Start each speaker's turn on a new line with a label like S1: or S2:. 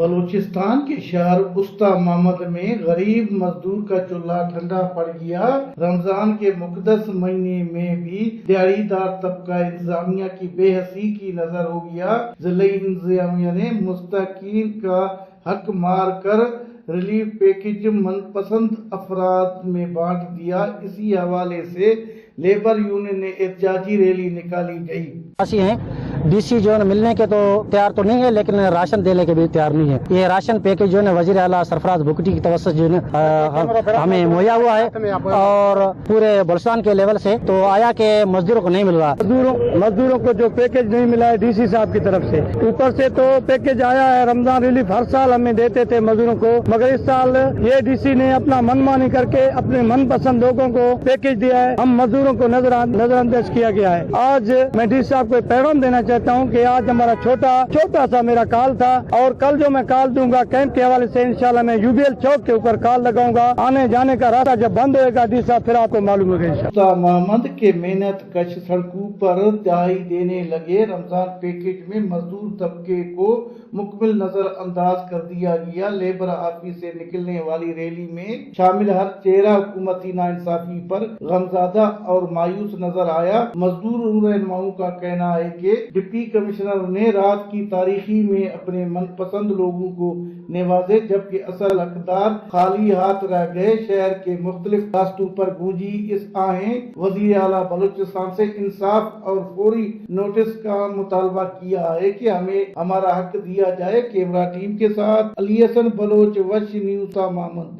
S1: بلوچستان کے شہر استا محمد میں غریب مزدور کا چولہا ٹھنڈا پڑ گیا۔ رمضان کے مقدس مہینے میں بھی دیہڑی دار طبقہ انتظامیہ کی بے حسی کی نظر ہو گیا۔ ضلعی انتظامیہ نے مستحقین کا حق مار کر ریلیف پیکج من پسند افراد میں بانٹ دیا۔ اسی حوالے سے لیبر یونین نے احتجاجی ریلی نکالی گئی۔
S2: ہیں ڈی سی جو ہے ملنے کے تو تیار تو نہیں ہے، لیکن راشن دینے کے بھی تیار نہیں ہے۔ یہ راشن پیکج جو ہے وزیر اعلیٰ سرفراز بگٹی کی توسط جو ہے ہمیں مہیا ہوا ہے اور پورے بلوچستان کے لیول سے تو آیا کہ مزدوروں کو نہیں مل رہا۔
S3: مزدوروں کو جو پیکج نہیں ملا ہے ڈی سی صاحب کی طرف سے، اوپر سے تو پیکج آیا ہے رمضان ریلیف ہر سال ہمیں دیتے تھے مزدوروں کو، مگر اس سال یہ ڈی سی نے اپنا من مانی کر کے اپنے من پسند لوگوں کو پیکج دیا ہے۔ ہم مزدوروں کو نظر انداز کیا گیا ہے۔ آج میں ڈی سی صاحب کو پیغام دینا چاہتا ہوں کہ آج ہمارا چھوٹا سا میرا کال تھا، اور کل جو میں کال دوں گا کیمپ کے حوالے سے انشاءاللہ میں یو بی ایل چوک کے اوپر کال لگاؤں گا۔ آنے جانے کا راستہ جب بند ہوئے گا ڈی صاحب پھر آپ کو معلوم ہوگا انشاءاللہ۔
S1: استا محمد کے محنت کش سڑکوں پر دہائی دینے لگے۔ رمضان پیکج میں مزدور طبقے کو مکمل نظر انداز کر دیا گیا۔ لیبر آفس سے نکلنے والی ریلی میں شامل ہر چہرہ حکومتی ناانصافی پر غمزدہ اور مایوس نظر آیا۔ مزدور رہنماؤں کا کہنا ہے کہ ڈپٹی کمشنر نے رات کی تاریکی میں اپنے من پسند لوگوں کو نوازے، جبکہ اصل حقدار خالی ہاتھ رہ گئے۔ شہر کے مختلف راستوں پر گونجی اس آہیں۔ وزیر اعلیٰ بلوچستان سے انصاف اور فوری نوٹس کا مطالبہ کیا ہے کہ ہمیں ہمارا حق دیا جائے۔ کیمرہ ٹیم کے ساتھ علی حسن بلوچ، وش نیوز، استا محمد۔